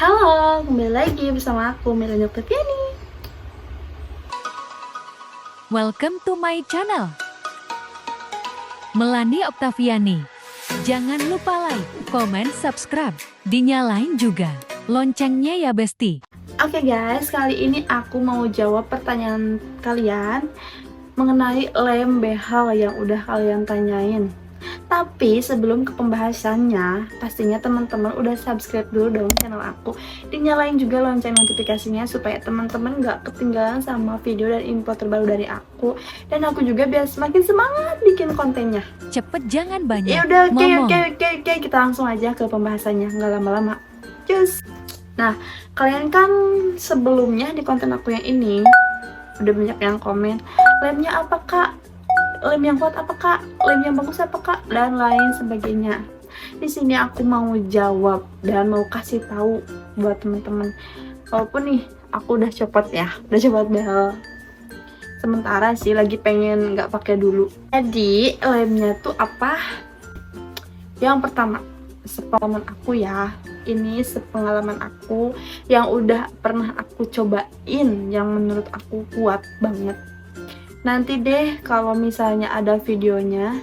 Halo, kembali lagi bersama aku Melanie Oktaviani. Welcome to my channel, Melanie Oktaviani. Jangan lupa like, comment, subscribe, dinyalain juga loncengnya ya besti. Oke guys, kali ini aku mau jawab pertanyaan kalian mengenai lem behel yang udah kalian tanyain. Tapi sebelum ke pembahasannya, pastinya teman-teman udah subscribe dulu dong channel aku. Dinyalain juga lonceng notifikasinya supaya teman-teman gak ketinggalan sama video dan info terbaru dari aku. Dan aku juga biar semakin semangat bikin kontennya. Cepet jangan banyak Ya udah, ngomong. oke, kita langsung aja ke pembahasannya, nggak lama-lama. Cus. Nah, kalian kan sebelumnya di konten aku yang ini udah banyak yang komen, lemnya apa kak? Lem yang kuat apa kak? Lem yang bagus apa kak? Dan lain sebagainya. Di sini aku mau jawab dan mau kasih tahu buat teman-teman. Walaupun nih aku udah copot ya, udah copot behel. Sementara sih lagi pengen nggak pakai dulu. Jadi lemnya tuh apa? Yang pertama, sepengalaman aku ya. Ini sepengalaman aku yang udah pernah aku cobain, yang menurut aku kuat banget. Nanti deh kalau misalnya ada videonya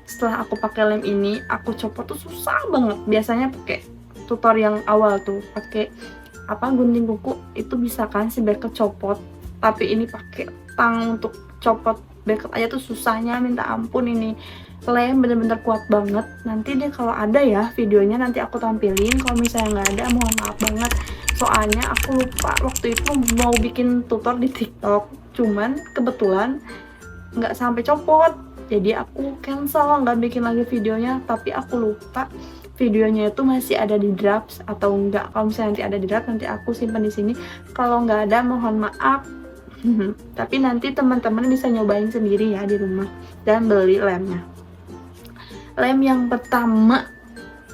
setelah aku pakai lem ini, aku copot tuh susah banget. Biasanya pakai tutorial yang awal tuh, pakai gunting kuku itu bisa kan si bracket copot. Tapi ini pakai tang untuk copot bracket aja tuh susahnya minta ampun. Ini lem bener-bener kuat banget. Nanti deh kalau ada ya videonya nanti aku tampilin. Kalau misalnya nggak ada, mohon maaf banget. Soalnya aku lupa waktu itu mau bikin tutor di TikTok. Cuman kebetulan nggak sampai copot, jadi aku cancel, nggak bikin lagi videonya. Tapi aku lupa videonya itu masih ada di drafts atau enggak. Kalau misalnya nanti ada di draft, nanti aku simpan di sini. Kalau nggak ada, mohon maaf. Tapi nanti teman-teman bisa nyobain sendiri ya di rumah dan beli lemnya. Lem yang pertama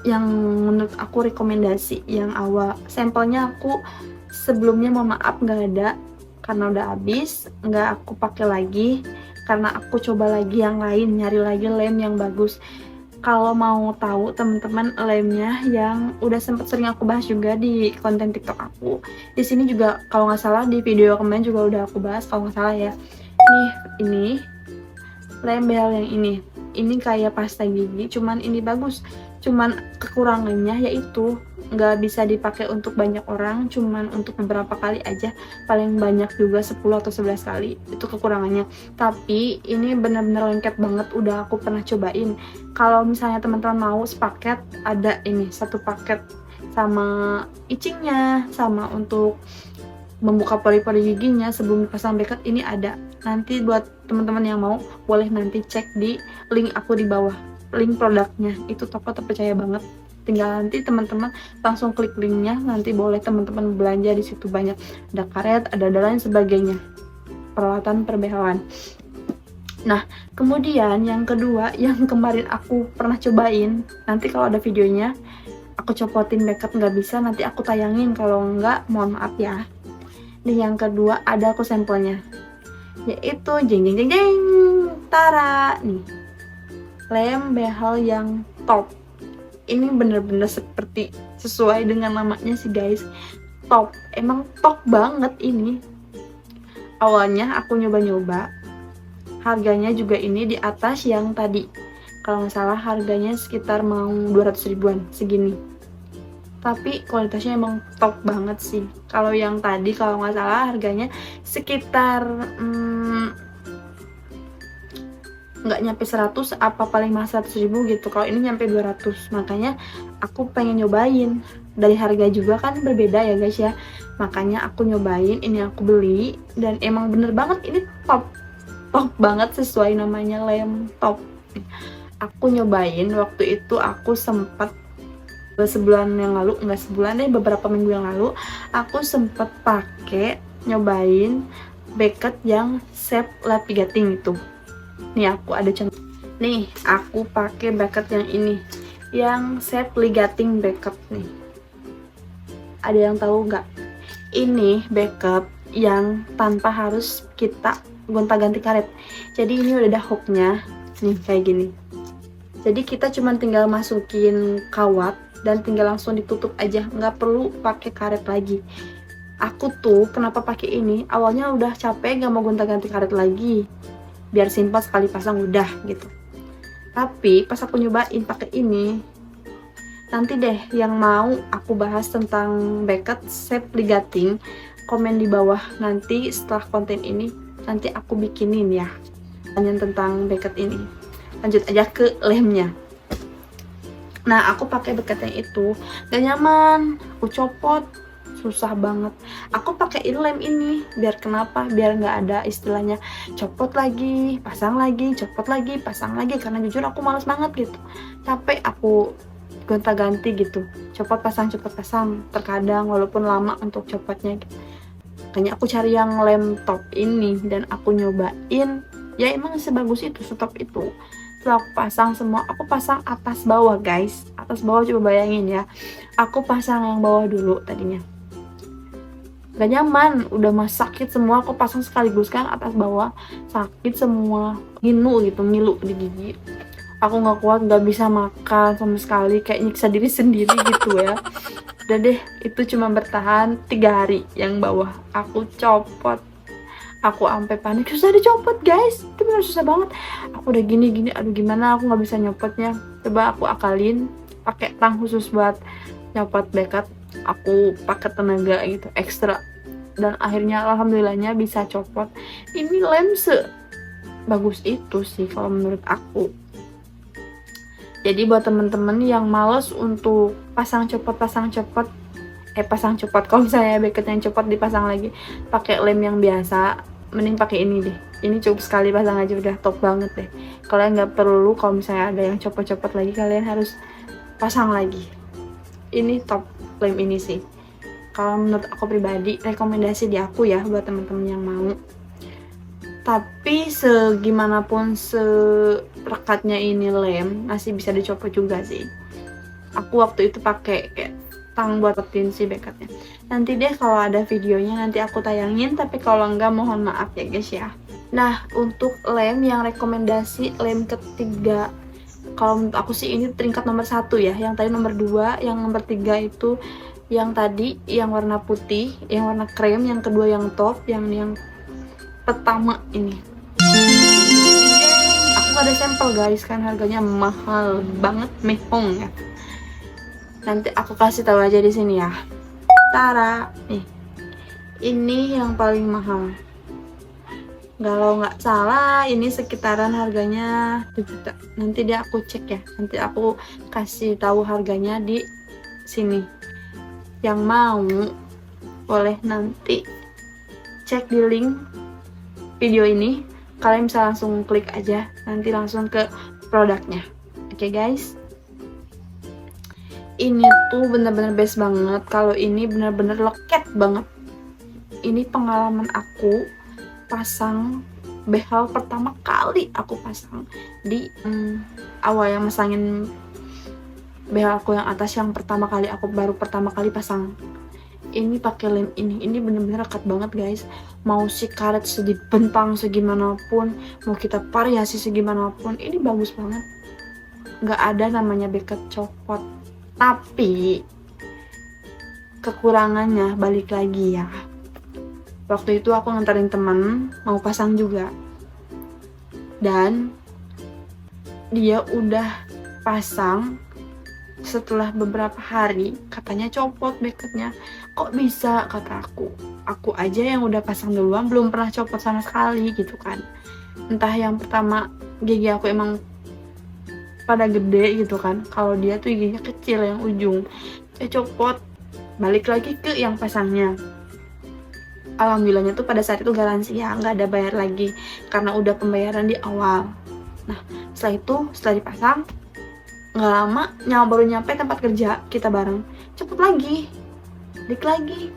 yang menurut aku rekomendasi yang awal, sampelnya aku sebelumnya mohon maaf nggak ada karena udah habis, nggak aku pakai lagi karena aku coba lagi yang lain, nyari lagi lem yang bagus. Kalau mau tahu teman-teman lemnya yang udah sempet sering aku bahas juga di konten TikTok aku, di sini juga kalau nggak salah di video kemarin juga udah aku bahas kalau nggak salah ya. Ini lem behel yang ini kayak pasta gigi, cuman ini bagus. Cuman kekurangannya yaitu nggak bisa dipakai untuk banyak orang, cuman untuk beberapa kali aja, paling banyak juga 10 atau 11 kali, itu kekurangannya. Tapi ini benar-benar lengket banget, udah aku pernah cobain. Kalau misalnya teman-teman mau sepaket, ada ini satu paket sama icingnya, sama untuk membuka pori-pori giginya sebelum dipasang bracket, ini ada. Nanti buat teman-teman yang mau boleh nanti cek di link aku di bawah, link produknya. Itu toko terpercaya banget. Tinggal nanti teman-teman langsung klik linknya, nanti boleh teman-teman belanja di situ. Banyak, ada karet, ada lain sebagainya, peralatan perbehelan. Nah, kemudian yang kedua yang kemarin aku pernah cobain, nanti kalau ada videonya aku copotin bracket, nggak bisa nanti aku tayangin, kalau nggak mohon maaf ya. Dan yang kedua ada aku sampelnya, yaitu jeng jeng jeng jeng, tara nih, lem behel yang top. Ini bener-bener seperti sesuai dengan namanya sih guys, top. Emang top banget ini. Awalnya aku nyoba-nyoba, harganya juga ini di atas yang tadi. Kalau nggak salah harganya sekitar mau 200 ribuan segini. Tapi kualitasnya emang top banget sih. Kalau yang tadi kalau nggak salah harganya sekitar nggak nyampe 100, apa paling mahal 100 ribu gitu. Kalau ini nyampe 200, makanya aku pengen nyobain. Dari harga juga kan berbeda ya guys ya, makanya aku nyobain, ini aku beli. Dan emang bener banget ini top banget, sesuai namanya lem top. Aku nyobain waktu itu, aku sempat sebulan yang lalu, nggak sebulan deh, beberapa minggu yang lalu aku sempet pakai nyobain bracket yang shape lapigating itu. Nih aku ada contoh. Nih aku pakai bracket yang ini, yang shape ligating bracket nih. Ada yang tahu nggak? Ini bracket yang tanpa harus kita gonta-ganti karet. Jadi ini udah ada hooknya nih kayak gini. Jadi kita cuma tinggal masukin kawat dan tinggal langsung ditutup aja, nggak perlu pakai karet lagi. Aku tuh kenapa pakai ini, awalnya udah capek gak mau gonta-ganti karet lagi, biar simpel sekali pasang udah gitu. Tapi pas aku nyobain pakai ini, nanti deh yang mau aku bahas tentang Beckett Shape Ligating, komen di bawah nanti setelah konten ini, nanti aku bikinin ya tanya tentang Beckett ini. Lanjut aja ke lemnya. Nah, aku pakai Beckett yang itu gak nyaman, aku copot susah banget. Aku pakaiin lem ini biar kenapa? Biar nggak ada istilahnya copot lagi, pasang lagi, copot lagi, pasang lagi. Karena jujur aku males banget gitu, capek aku gonta-ganti gitu, copot pasang. Terkadang walaupun lama untuk copotnya gitu. Makanya aku cari yang lem top ini dan aku nyobain, ya emang sebagus itu, setop itu. Setelah aku pasang semua, aku pasang atas bawah guys, atas bawah, coba bayangin ya, aku pasang yang bawah dulu tadinya gak nyaman, udah mas sakit semua, aku pasang sekaligus kan atas bawah, sakit semua, ngilu di gigi, aku nggak kuat, nggak bisa makan sama sekali, kayak nyiksa diri sendiri gitu ya. Udah deh, itu cuma bertahan 3 hari. Yang bawah aku copot, aku sampai panik, susah dicopot guys, itu benar susah banget. Aku udah gini, aduh gimana, aku nggak bisa nyopotnya. Coba aku akalin pakai tang khusus buat nyopot Beckett, aku pakai tenaga gitu ekstra, dan akhirnya alhamdulillahnya bisa copot. Ini lem bagus itu sih kalau menurut aku. Jadi buat temen-temen yang males untuk pasang copot, kalau misalnya Beckett yang copot dipasang lagi pakai lem yang biasa, mending pakai ini deh. Ini cukup sekali pasang aja udah top banget deh. Kalian nggak perlu kalau misalnya ada yang copot-copot lagi, kalian harus pasang lagi. Ini top lem ini sih. Kalau menurut aku pribadi, rekomendasi di aku ya buat temen-temen yang mau. Tapi segimanapun serekatnya ini lem, masih bisa dicopot juga sih. Aku waktu itu pakai kayak tang buat petin si Beckettnya. Nanti deh kalau ada videonya nanti aku tayangin, tapi kalau enggak mohon maaf ya guys ya. Nah, untuk lem yang rekomendasi lem ketiga, kalau menurut aku sih ini peringkat nomor 1 ya. Yang tadi nomor 2, yang nomor 3 itu yang tadi yang warna putih, yang warna krem, yang kedua yang top, yang pertama ini. Aku gak ada sampel guys, kan harganya mahal banget, mehong ya. Nanti aku kasih tahu aja di sini ya. Tara, nih. Ini yang paling mahal. Kalau nggak salah ini sekitaran harganya 2 juta. Nanti dia aku cek ya. Nanti aku kasih tahu harganya di sini. Yang mau boleh nanti cek di link video ini, kalian bisa langsung klik aja, nanti langsung ke produknya. Oke guys, ini tuh bener-bener best banget. Kalau ini bener-bener leket banget. Ini pengalaman aku pasang behel pertama kali aku pasang di awal yang masangin behel aku yang atas, yang pertama kali aku baru pertama kali pasang. Ini pakai lem ini bener-bener rekat banget guys. Mau si karet sedibentang segimanapun, mau kita variasi segimanapun, ini bagus banget. Nggak ada namanya Beckett copot. Tapi kekurangannya balik lagi ya. Waktu itu aku nganterin teman mau pasang juga, dan dia udah pasang. Setelah beberapa hari katanya copot Beckettnya. Kok bisa, kata aku aja yang udah pasang duluan belum pernah copot sama sekali gitu kan. Entah yang pertama gigi aku emang pada gede gitu kan, kalau dia tuh giginya kecil yang ujung, copot. Balik lagi ke yang pasangnya, alhamdulillahnya tuh pada saat itu garansi ya, nggak ada bayar lagi karena udah pembayaran di awal. Nah setelah itu, setelah dipasang nggak lama, baru nyampe tempat kerja kita bareng, cepet lagi, dik lagi.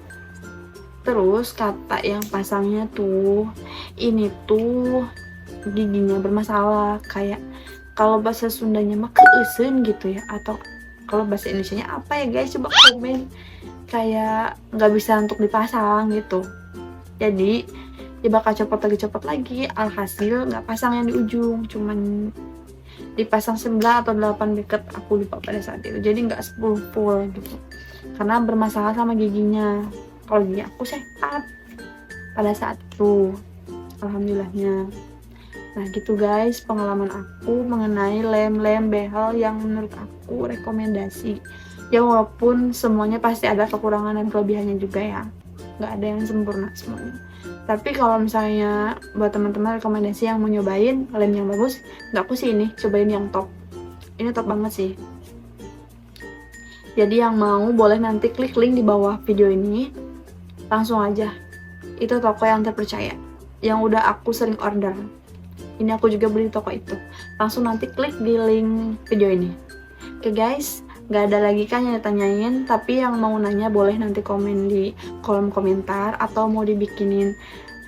Terus kata yang pasangnya tuh, ini tuh giginya bermasalah, kayak kalau bahasa Sundanya mah keeuseun gitu ya, atau kalau bahasa Indonesianya apa ya guys, coba komen. Kayak nggak bisa untuk dipasang gitu. Jadi dia bakal copot lagi. Alhasil nggak pasang yang di ujung, cuman dipasang 9 atau 8 bracket, aku lupa pada saat itu. Jadi nggak 10 full gitu. Karena bermasalah sama giginya. Kalau gigi aku sehat pada saat itu, alhamdulillahnya. Nah gitu guys, pengalaman aku mengenai lem-lem behel yang menurut aku rekomendasi. Ya walaupun semuanya pasti ada kekurangan dan kelebihannya juga ya, nggak ada yang sempurna semuanya. Tapi kalau misalnya buat teman-teman rekomendasi yang mau nyobain lem yang bagus, nggak aku sih ini, cobain yang top. Ini top banget sih. Jadi yang mau boleh nanti klik link di bawah video ini, langsung aja. Itu toko yang terpercaya, yang udah aku sering order. Ini aku juga beli di toko itu. Langsung nanti klik di link video ini. Oke guys, gak ada lagi kan yang ditanyain, tapi yang mau nanya boleh nanti komen di kolom komentar, atau mau dibikinin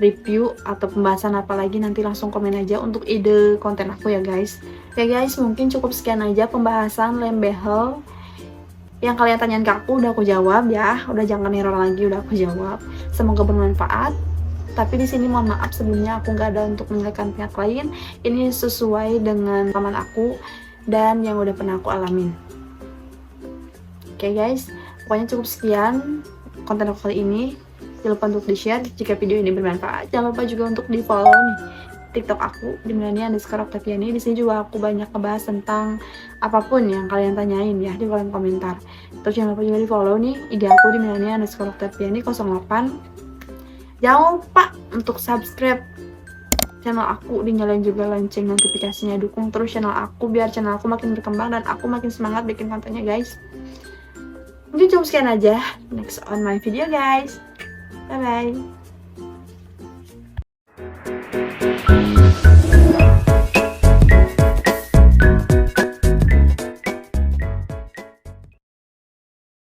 review atau pembahasan apa lagi, nanti langsung komen aja untuk ide konten aku ya guys. Oke guys, mungkin cukup sekian aja pembahasan lem behel. Yang kalian tanyain ke aku udah aku jawab ya, udah jangan error lagi, udah aku jawab. Semoga bermanfaat. Tapi di sini mohon maaf sebelumnya, aku nggak ada untuk menjelekkan pihak lain. Ini sesuai dengan pengalaman aku dan yang udah pernah aku alamin. Oke guys, pokoknya cukup sekian konten aku kali ini. Jangan lupa untuk di-share jika video ini bermanfaat. Jangan lupa juga untuk di-follow nih TikTok aku di Melania_Oktaviani. Di sini juga aku banyak ngebahas tentang apapun yang kalian tanyain ya di kolom komentar. Terus jangan lupa juga di-follow nih IG aku di Melania_Oktaviani 08. Jangan lupa untuk subscribe channel aku, dinyalain juga lonceng notifikasinya, dukung terus channel aku biar channel aku makin berkembang dan aku makin semangat bikin kontennya guys. Mungkin cuma sekian aja, next on my video guys, bye bye.